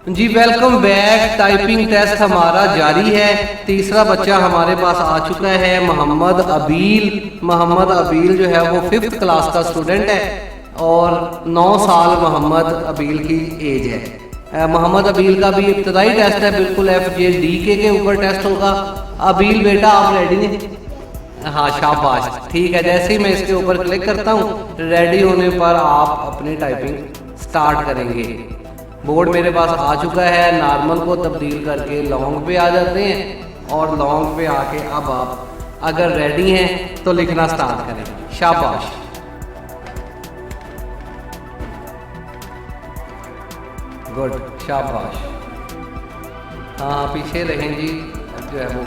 जी welcome back. Typing test हमारा जारी है। तीसरा बच्चा हमारे पास आ चुका है, मोहम्मद अबील। मोहम्मद अबील जो है वो 5th क्लास का स्टूडेंट है और 9 साल मोहम्मद अबील की एज है। मोहम्मद अबील का भी इब्तदाई टेस्ट है, बिल्कुल FJDK के ऊपर टेस्ट होगा। अबील बेटा आप रेडी हैं? हाँ शाबाश, ठीक है। जैसे ही मैं इसके ऊपर क्लिक करता हूँ, रेडी होने पर आप अपनी टाइपिंग स्टार्ट करेंगे। बोर्ड मेरे पास आ चुका है। नॉर्मल को तब्दील करके लॉन्ग पे आ जाते हैं और लॉन्ग पे आके अब आप अगर रेडी हैं तो लिखना स्टार्ट करें। शाबाश, गुड, शाबाश। हाँ पीछे रहें जी, जो है वो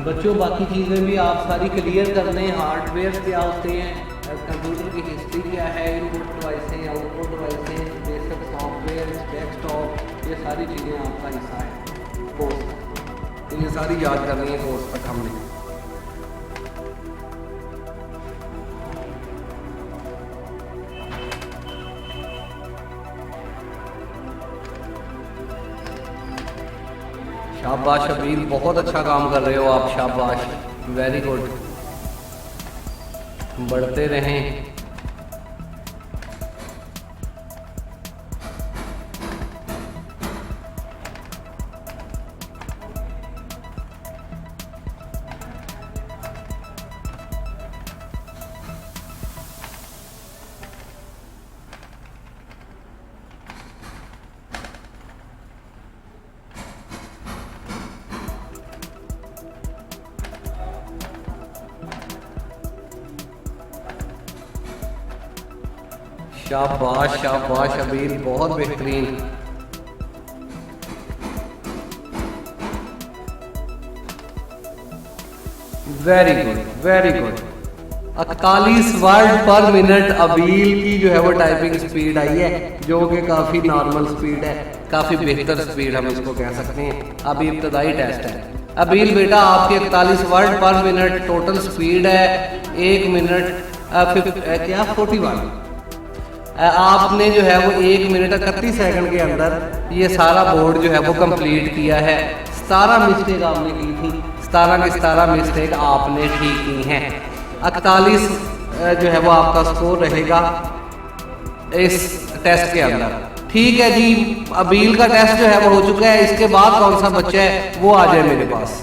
बच्चों बाकी चीज़ें भी आप सारी क्लियर कर लें। हार्डवेयर क्या होते हैं, कंप्यूटर की हिस्ट्री क्या है, इनपुट डिवाइसें, आउटपुट डिवाइसें, बेसिक सॉफ्टवेयर, डेस्कटॉप, ये सारी चीज़ें आपका हिस्सा है कोर्स का। तो ये सारी याद करनी है कोर्स तक हमने। शाबाश अबील, बहुत अच्छा काम कर रहे हो आप, शाबाश, वेरी गुड। बढ़ते रहें। शाबाश शाबाश अबील, बहुत बेहतरीन। Very good very good. 41 word पर मिनट अबील की जो है वो टाइपिंग स्पीड आई है, जो कि काफ़ी नॉर्मल स्पीड है, काफ़ी बेहतर स्पीड हम इसको कह सकते हैं। अभी इब्तदाई टेस्ट है। अबील बेटा आपके 41 वर्ड पर मिनट टोटल स्पीड है 1 मिनट क्या 41। आपने जो है वो 1 मिनट 31 सेकंड के अंदर ये सारा बोर्ड जो है वो कंप्लीट किया है। 17 मिस्टेक आपने की थी, 17 की 17 मिस्टेक आपने ठीक की हैं। 41 जो है वो आपका स्कोर रहेगा इस टेस्ट के अंदर। ठीक है जी, अबील का टेस्ट जो है वो हो चुका है। इसके बाद कौन सा बच्चा है वो आ जाए मेरे पास।